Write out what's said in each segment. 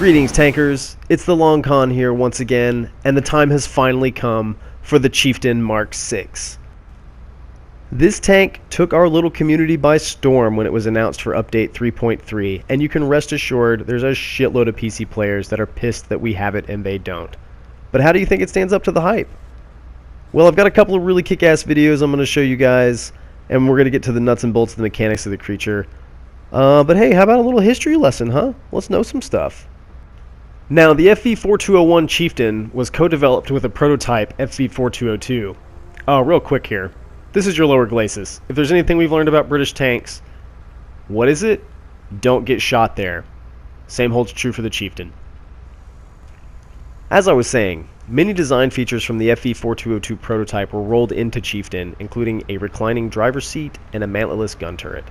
Greetings, tankers. It's the Long Con here once again, and the time has finally come for the Chieftain Mark VI. This tank took our little community by storm when it was announced for Update 3.3, and you can rest assured there's a shitload of PC players that are pissed that we have it and they don't. But how do you think it stands up to the hype? Well, I've got a couple of really kick-ass videos I'm going to show you guys, and we're going to get to the nuts and bolts of the mechanics of the creature. But hey, how about a little history lesson, huh? Let's know some stuff. Now, the FV4201 Chieftain was co-developed with a prototype FV4202. Oh, real quick here. This is your lower glacis. If there's anything we've learned about British tanks, what is it? Don't get shot there. Same holds true for the Chieftain. As I was saying, many design features from the FV4202 prototype were rolled into Chieftain, including a reclining driver's seat and a mantletless gun turret.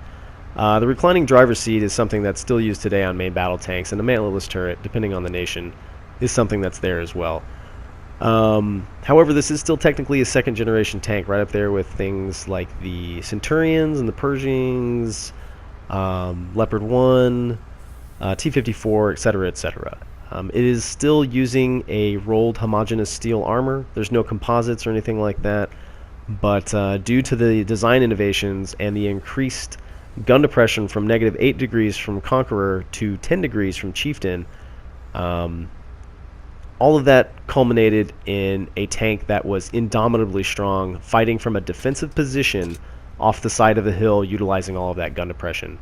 The reclining driver's seat is something that's still used today on main battle tanks, and the mantletless turret, depending on the nation, is something that's there as well. However, this is still technically a second generation tank, right up there with things like the Centurions and the Pershings, Leopard 1, T-54, etc., etc. It is still using a rolled homogeneous steel armor. There's no composites or anything like that, but due to the design innovations and the increased gun depression from -8 degrees from Conqueror to 10 degrees from Chieftain, all of that culminated in a tank that was indomitably strong, fighting from a defensive position off the side of a hill, utilizing all of that gun depression.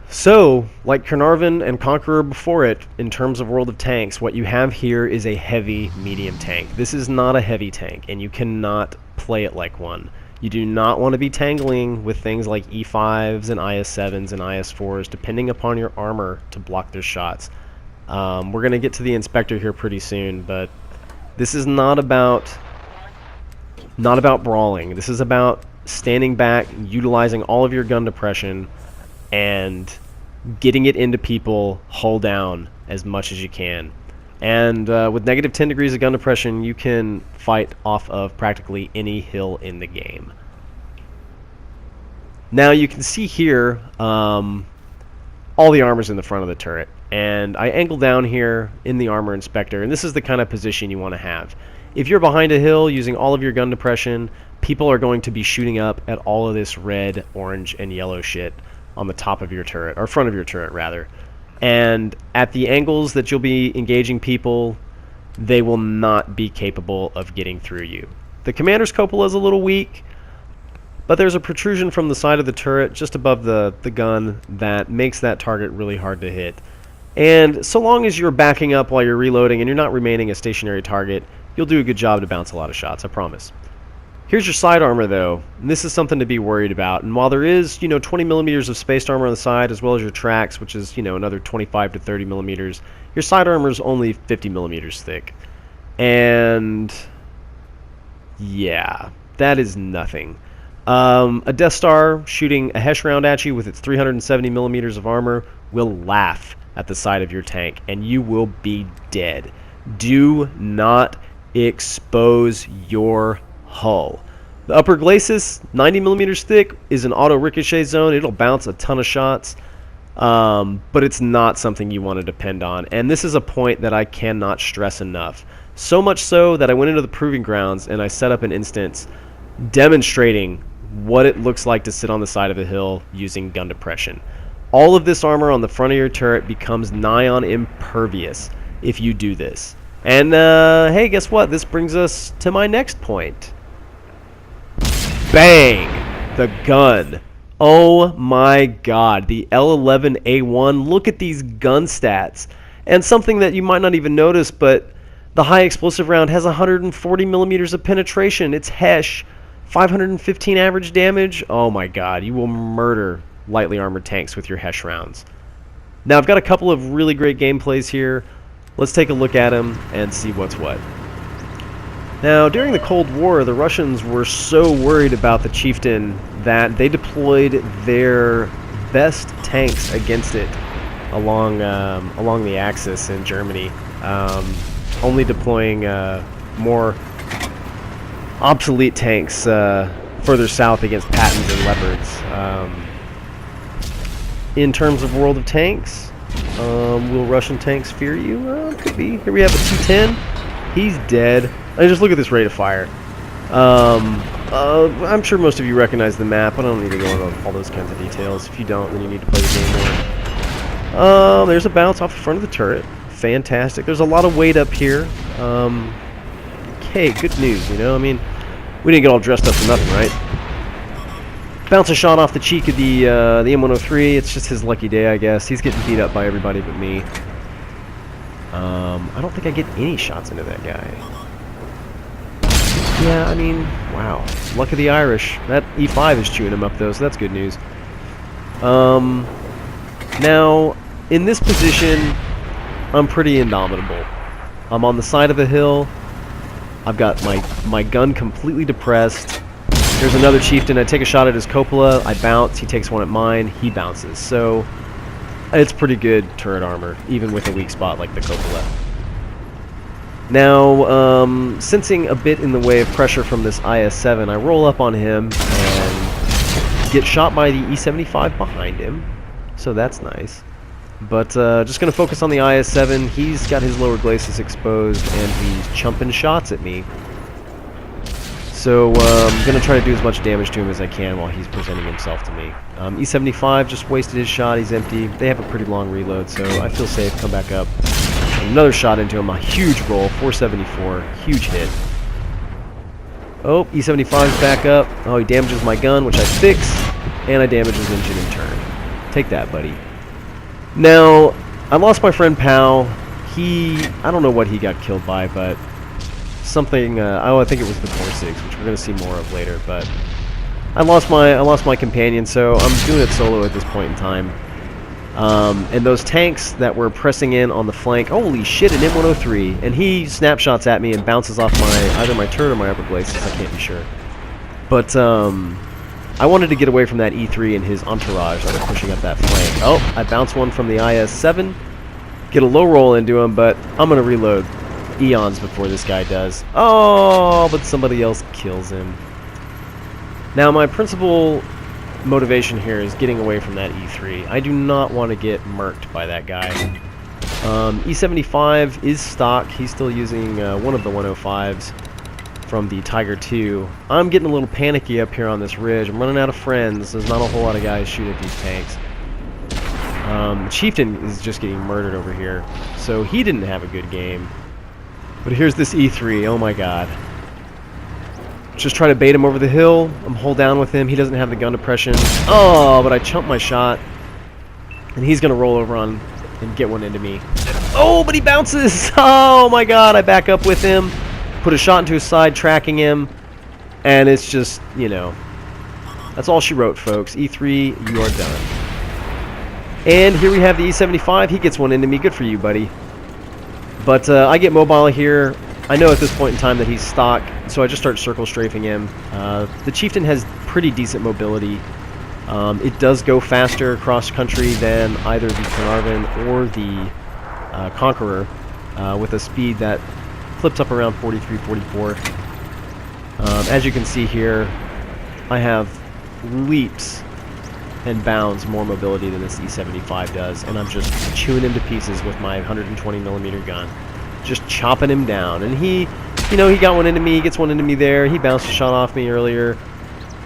So, like Carnarvon and Conqueror before it, in terms of World of Tanks, what you have here is a heavy medium tank. This is not a heavy tank, and you cannot play it like one. You do not want to be tangling with things like E5s and IS7s and IS4s, depending upon your armor to block their shots. We're going to get to the Inspector here pretty soon, but this is not about brawling. This is about standing back, utilizing all of your gun depression, and getting it into people hull down as much as you can. And with -10 degrees of gun depression, you can fight off of practically any hill in the game. Now you can see here all the armor's in the front of the turret. And I angle down here in the Armor Inspector, and this is the kind of position you want to have. If you're behind a hill using all of your gun depression, people are going to be shooting up at all of this red, orange, and yellow shit on the top of your turret, or front of your turret rather. And at the angles that you'll be engaging people, they will not be capable of getting through you. The commander's cupola is a little weak, but there's a protrusion from the side of the turret just above the gun that makes that target really hard to hit. And so long as you're backing up while you're reloading and you're not remaining a stationary target, you'll do a good job to bounce a lot of shots, I promise. Here's your side armor though, and this is something to be worried about. And while there is, 20 millimeters of spaced armor on the side, as well as your tracks, which is, another 25 to 30 millimeters, your side armor is only 50 millimeters thick. And yeah, that is nothing. A Death Star shooting a Hesh round at you with its 370 millimeters of armor will laugh at the side of your tank, and you will be dead. Do not expose your hull. The upper glacis, 90 millimeters thick, is an auto ricochet zone. It'll bounce a ton of shots, but it's not something you want to depend on. And this is a point that I cannot stress enough. So much so that I went into the Proving Grounds and I set up an instance demonstrating what it looks like to sit on the side of a hill using gun depression. All of this armor on the front of your turret becomes nigh on impervious if you do this. And hey, guess what? This brings us to my next point. Bang! The gun. Oh my god, the L11A1. Look at these gun stats. And something that you might not even notice, but the high explosive round has 140 millimeters of penetration. It's Hesh. 515 average damage. Oh my god, you will murder lightly armored tanks with your Hesh rounds. Now I've got a couple of really great gameplays here. Let's take a look at them and see what's what. Now, during the Cold War, the Russians were so worried about the Chieftain that they deployed their best tanks against it along the Axis in Germany, only deploying more obsolete tanks further south against Pattons and Leopards. In terms of World of Tanks, Will Russian tanks fear you? Could be. Here we have a T-10. He's dead. And just look at this rate of fire. I'm sure most of you recognize the map. I don't need to go into all those kinds of details. If you don't, then you need to play the game more. There's a bounce off the front of the turret. Fantastic. There's a lot of weight up here. Okay, good news, you know? I mean, we didn't get all dressed up for nothing, right? Bounce a shot off the cheek of the M103. It's just his lucky day, I guess. He's getting beat up by everybody but me. I don't think I get any shots into that guy. Yeah, I mean, wow. Luck of the Irish. That E5 is chewing him up, though, so that's good news. Now, in this position, I'm pretty indomitable. I'm on the side of a hill. I've got my gun completely depressed. There's another chieftain. I take a shot at his cupola. I bounce. He takes one at mine. He bounces. So, it's pretty good turret armor, even with a weak spot like the cupola. Now, sensing a bit in the way of pressure from this IS-7, I roll up on him and get shot by the E-75 behind him. So that's nice. But just going to focus on the IS-7. He's got his lower glacis exposed, and he's chumping shots at me. So I'm going to try to do as much damage to him as I can while he's presenting himself to me. E-75 just wasted his shot. He's empty. They have a pretty long reload, so I feel safe. Come back up. Another shot into him. A huge roll. 474. Huge hit. Oh, E-75's back up. Oh, he damages my gun, which I fix. And I damage his engine in turn. Take that, buddy. Now, I lost my friend Pal. I don't know what he got killed by, but something, I think it was the Borsigs, which we're going to see more of later, but I lost my companion, so I'm doing it solo at this point in time. And those tanks that were pressing in on the flank, holy shit, an M103, and he snapshots at me and bounces off either my turret or my upper glacis, I can't be sure. But, I wanted to get away from that E3 and his entourage that were pushing up that flank. Oh, I bounce one from the IS-7, get a low roll into him, but I'm going to reload eons before this guy does. Oh, but somebody else kills him. Now, my principal motivation here is getting away from that E3. I do not want to get murked by that guy. E-75 is stock. He's still using one of the 105s. From the Tiger II. I'm getting a little panicky up here on this ridge. I'm running out of friends. There's not a whole lot of guys shoot at these tanks. Chieftain is just getting murdered over here. So he didn't have a good game. But here's this E3. Oh my god. Just try to bait him over the hill. I'm hull down with him. He doesn't have the gun depression. Oh, but I chumped my shot. And he's going to roll over on and get one into me. Oh, but he bounces! Oh my god, I back up with him. Put a shot into his side, tracking him, and it's just, you know, that's all she wrote, folks. E3, you are done. And here we have the E-75. He gets one into me. Good for you, buddy. But I get mobile here. I know at this point in time that he's stock, so I just start circle strafing him. The Chieftain has pretty decent mobility. It does go faster across country than either the Carnarvon or the Conqueror, with a speed that flips up around 43, 44. As you can see here, I have leaps and bounds more mobility than this E-75 does, and I'm just chewing him to pieces with my 120mm gun. Just chopping him down. And he, you know, he got one into me, he gets one into me there, he bounced a shot off me earlier.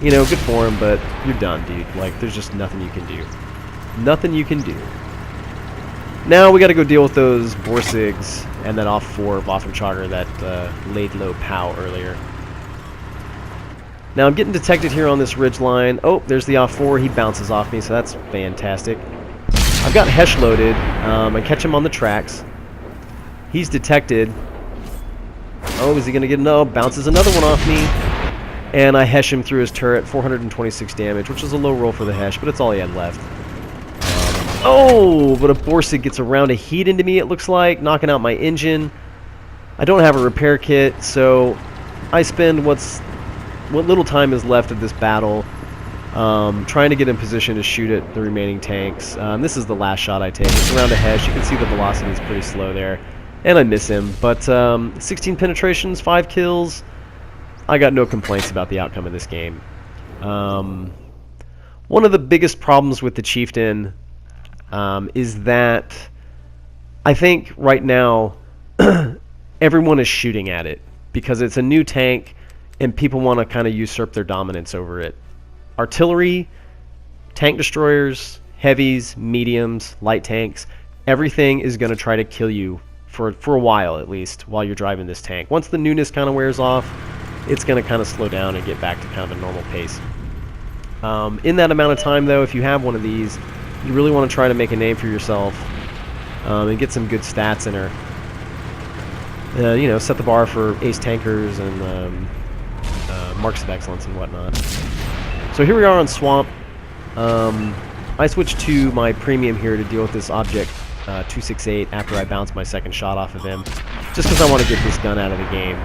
You know, good for him, but you're done, dude. Like, there's just nothing you can do. Nothing you can do. Now we got to go deal with those Borsigs and that off-4 Waffentrager that laid low POW earlier. Now I'm getting detected here on this ridge line. Oh, there's the off-4. He bounces off me, so that's fantastic. I've got Hesh loaded. I catch him on the tracks. He's detected. Oh, is he going to get... No, bounces another one off me. And I Hesh him through his turret. 426 damage, which is a low roll for the Hesh, but it's all he had left. Oh, but a Borsig gets around a heat into me, it looks like, knocking out my engine. I don't have a repair kit, so I spend what little time is left of this battle trying to get in position to shoot at the remaining tanks. This is the last shot I take. It's around a Hesh. You can see the velocity is pretty slow there. And I miss him. But 16 penetrations, 5 kills. I got no complaints about the outcome of this game. One of the biggest problems with the Chieftain is that I think right now everyone is shooting at it because it's a new tank and people want to kind of usurp their dominance over it. Artillery, tank destroyers, heavies, mediums, light tanks, everything is going to try to kill you for a while at least while you're driving this tank. Once the newness kind of wears off, it's going to kind of slow down and get back to kind of a normal pace. In that amount of time though, if you have one of these, you really want to try to make a name for yourself and get some good stats in her. You know, set the bar for ace tankers and marks of excellence and whatnot. So here we are on Swamp. I switched to my premium here to deal with this object 268 after I bounce my second shot off of him, just because I want to get this gun out of the game.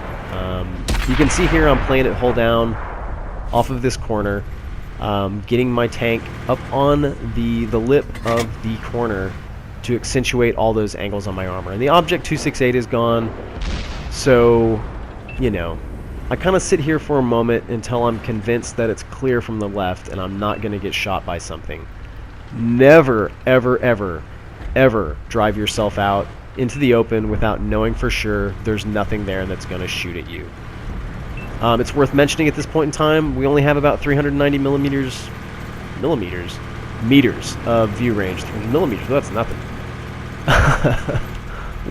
You can see here I'm playing it hull down off of this corner, getting my tank up on the lip of the corner to accentuate all those angles on my armor. And the object 268 is gone, so, you know, I kind of sit here for a moment until I'm convinced that it's clear from the left and I'm not going to get shot by something. Never, ever, ever, ever drive yourself out into the open without knowing for sure there's nothing there that's going to shoot at you. It's worth mentioning at this point in time, we only have about 390 meters of view range. 300 millimeters, that's nothing.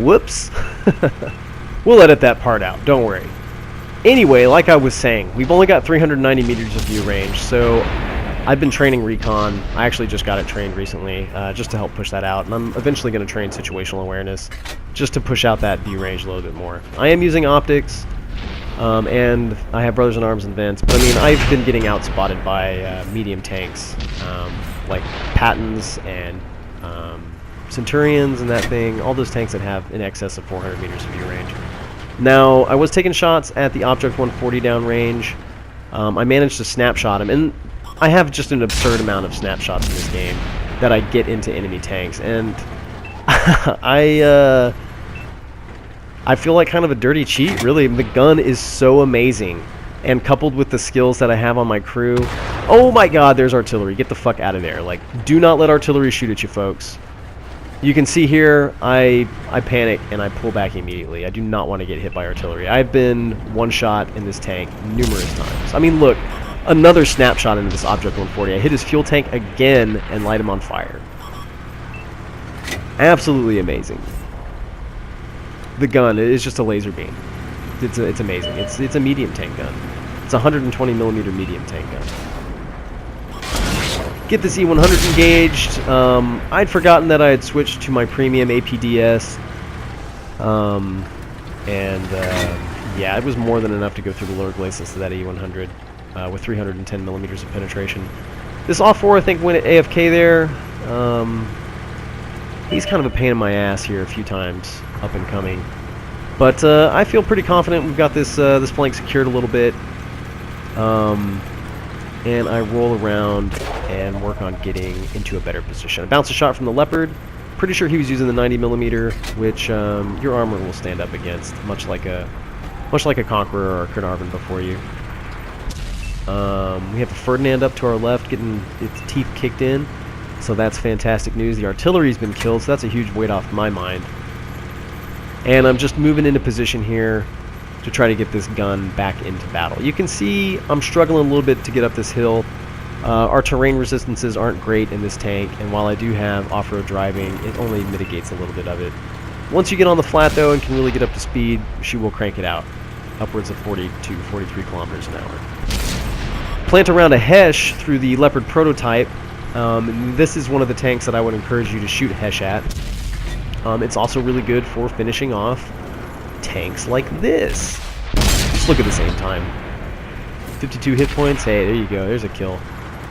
Whoops. We'll edit that part out, don't worry. Anyway, like I was saying, we've only got 390 meters of view range, so I've been training recon. I actually just got it trained recently, just to help push that out, and I'm eventually going to train situational awareness, just to push out that view range a little bit more. I am using optics, and I have Brothers in Arms and Vents, but I mean, I've been getting outspotted by medium tanks, like Pattons and Centurions and that thing, all those tanks that have in excess of 400 meters of view range. Now, I was taking shots at the Object 140 down range. I managed to snapshot him, and I have just an absurd amount of snapshots in this game that I get into enemy tanks, and I feel like kind of a dirty cheat, really. The gun is so amazing, and coupled with the skills that I have on my crew. Oh my god, there's artillery. Get the fuck out of there. Like, do not let artillery shoot at you, folks. You can see here, I panic and I pull back immediately. I do not want to get hit by artillery. I've been one shot in this tank numerous times. I mean, look, another snapshot into this Object 140. I hit his fuel tank again and light him on fire. Absolutely amazing. The gun is just a laser beam. It's amazing. It's a medium tank gun. It's a 120 millimeter medium tank gun. Get this E100 engaged. I'd forgotten that I had switched to my premium APDS. Yeah, it was more than enough to go through the lower glacis to that E100 with 310 millimeters of penetration. This off-4, I think, went at AFK there. He's kind of a pain in my ass here a few times, up and coming. But I feel pretty confident we've got this this flank secured a little bit. And I roll around and work on getting into a better position. I bounce a shot from the Leopard. Pretty sure he was using the 90 millimeter, which your armor will stand up against, much like a Conqueror or a Carnarvon before you. We have a Ferdinand up to our left, getting its teeth kicked in, so that's fantastic news. The artillery's been killed, so that's a huge weight off my mind. And I'm just moving into position here to try to get this gun back into battle. You can see I'm struggling a little bit to get up this hill. Our terrain resistances aren't great in this tank, and while I do have off-road driving, it only mitigates a little bit of it. Once you get on the flat, though, and can really get up to speed, she will crank it out, upwards of 40 to 43 kilometers an hour. Plant around a Hesh through the Leopard prototype. This is one of the tanks that I would encourage you to shoot Hesh at. It's also really good for finishing off tanks like this. Just look at the same time. 52 hit points. Hey, there you go. There's a kill.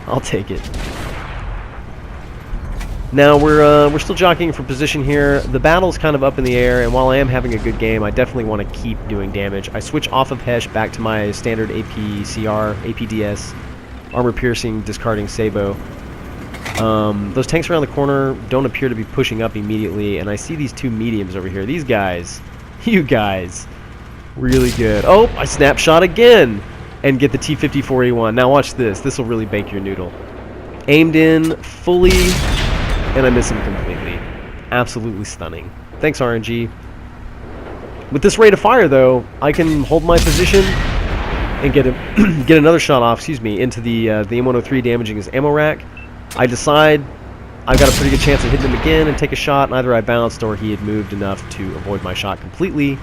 I'll take it. Now we're still jockeying for position here. The battle's kind of up in the air, and while I am having a good game, I definitely want to keep doing damage. I switch off of Hesh back to my standard APCR, APDS, armor piercing, discarding Sabo. Those tanks around the corner don't appear to be pushing up immediately, and I see these two mediums over here. These guys, you guys, really good. Oh, I snapshot again and get the T-54A1. Now watch this. This will really bake your noodle. Aimed in fully and I miss him completely. Absolutely stunning. Thanks, RNG. With this rate of fire, though, I can hold my position and get another shot off, excuse me, into the M103 damaging his ammo rack. I decide I've got a pretty good chance of hitting him again and take a shot, and either I bounced or he had moved enough to avoid my shot completely.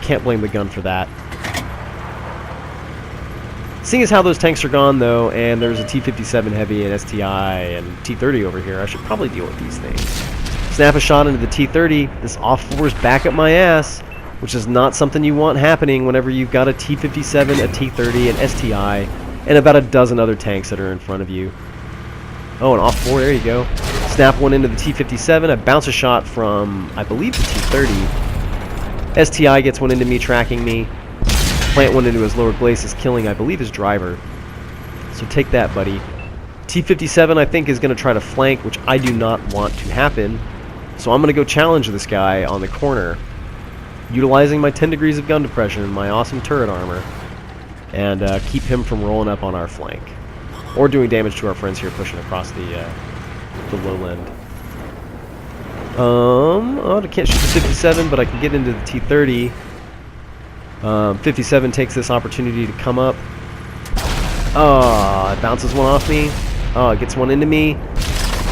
Can't blame the gun for that. Seeing as how those tanks are gone, though, and there's a T-57 Heavy and STI and T-30 over here, I should probably deal with these things. Snap a shot into the T-30. This off-4 is back up my ass, which is not something you want happening whenever you've got a T-57, a T-30, an STI, and about a dozen other tanks that are in front of you. Oh, an off-4, there you go. Snap one into the T-57. I bounce a shot from, I believe, the T-30. STI gets one into me, tracking me. Plant one into his lower glacis, killing, I believe, his driver. So take that, buddy. T-57, I think, is going to try to flank, which I do not want to happen. So I'm going to go challenge this guy on the corner, utilizing my 10 degrees of gun depression and my awesome turret armor, and keep him from rolling up on our flank. Or doing damage to our friends here pushing across the lowland. Oh, I can't shoot the 57, but I can get into the T-30. 57 takes this opportunity to come up. Oh, it bounces one off me. Oh, it gets one into me.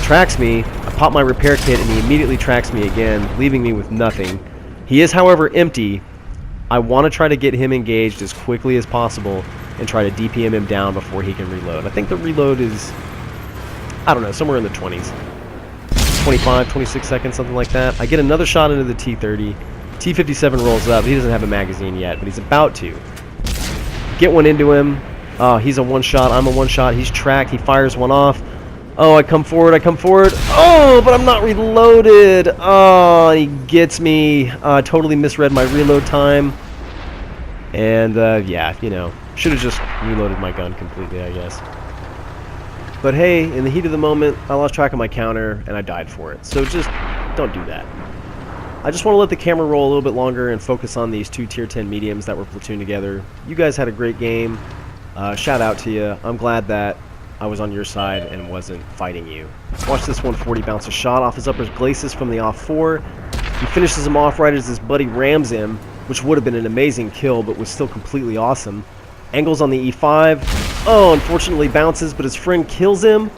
Tracks me. I pop my repair kit and he immediately tracks me again, leaving me with nothing. He is, however, empty. I want to try to get him engaged as quickly as possible and try to DPM him down before he can reload. I think the reload is, I don't know, somewhere in the 20s. 25, 26 seconds, something like that. I get another shot into the T-30. T-57 rolls up. He doesn't have a magazine yet, but he's about to. Get one into him. Oh, he's a one-shot. I'm a one-shot. He's tracked. He fires one off. Oh, I come forward. I come forward. Oh, but I'm not reloaded. Oh, he gets me. Totally misread my reload time. And, yeah, you know, should have just reloaded my gun completely, I guess. But hey, in the heat of the moment, I lost track of my counter, and I died for it. So just don't do that. I just want to let the camera roll a little bit longer and focus on these two tier 10 mediums that were platooned together. You guys had a great game. Shout out to you. I'm glad that I was on your side and wasn't fighting you. Watch this 140 bounce a shot off his upper glacis from the off-4. He finishes him off right as his buddy rams him, which would have been an amazing kill, but was still completely awesome. Angles on the E5. Oh, unfortunately bounces, but his friend kills him.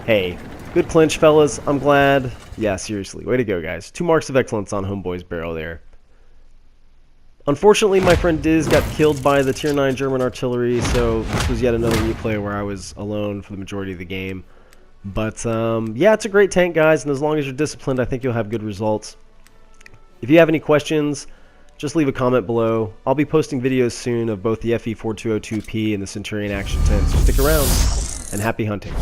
Hey, good clinch, fellas. I'm glad. Yeah, seriously. Way to go, guys. 2 marks of excellence on Homeboy's barrel there. Unfortunately, my friend Diz got killed by the Tier 9 German artillery, so this was yet another replay where I was alone for the majority of the game. But, yeah, it's a great tank, guys, and as long as you're disciplined, I think you'll have good results. If you have any questions, just leave a comment below. I'll be posting videos soon of both the FE4202P and the Centurion Action 10, so stick around, and happy hunting.